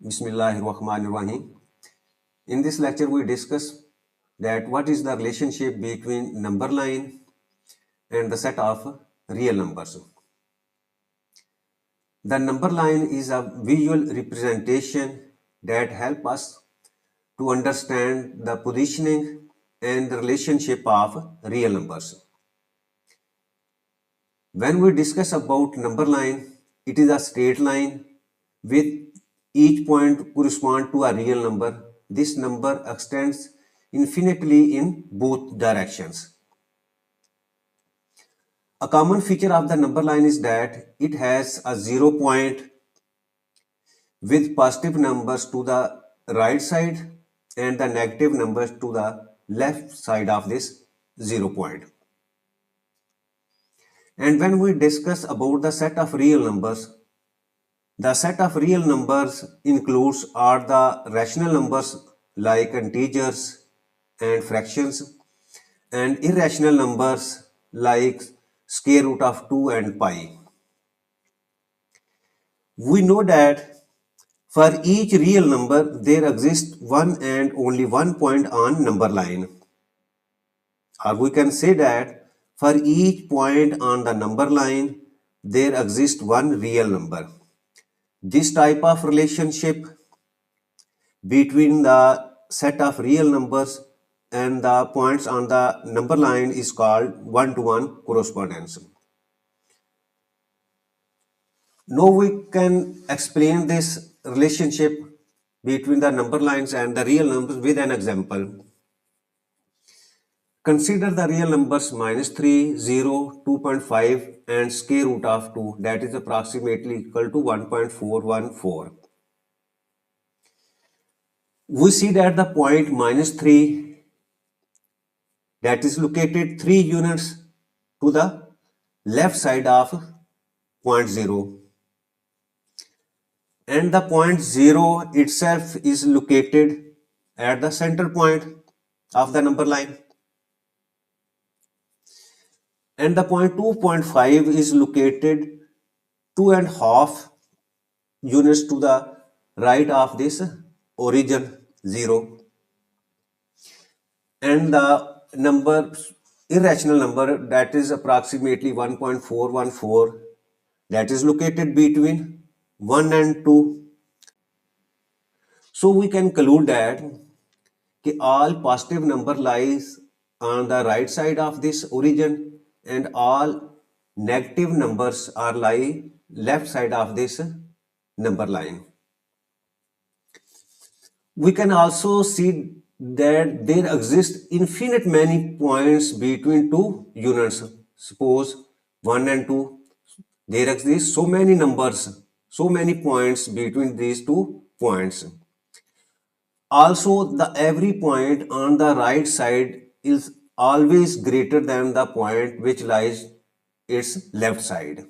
Bismillahirrahmanirrahim. In this lecture, we discuss that what is the relationship between number line and the set of real numbers. The number line is a visual representation that help us to understand the positioning and the relationship of real numbers. When we discuss about number line, it is a straight line with each point correspond to a real number. This number extends infinitely in both directions. A common feature of the number line is that it has a 0 point with positive numbers to the right side and the negative numbers to the left side of this 0 point. And when we discuss about the set of real numbers, the set of real numbers includes all the rational numbers like integers and fractions, and irrational numbers like square root of 2 and pi. We know that for each real number there exists one and only one point on number line. Or we can say that for each point on the number line there exists one real number. This type of relationship between the set of real numbers and the points on the number line is called one-to-one correspondence. Now we can explain this relationship between the number lines and the real numbers with an example. Consider the real numbers minus 3, 0, 2.5 and square root of 2, that is approximately equal to 1.414. We see that the point minus 3, that is located 3 units to the left side of point 0, and the point 0 itself is located at the center point of the number line, and the point 2.5 is located 2.5 units to the right of this origin 0, and the number irrational number, that is approximately 1.414, that is located between 1 and 2. So we can conclude that all positive number lies on the right side of this origin and all negative numbers are lie left side of this number line. We can also see that there exist infinite many points between two units. Suppose 1 and 2, there exist so many numbers, so many points between these two points. Also, the every point on the right side is always greater than the point which lies its left side.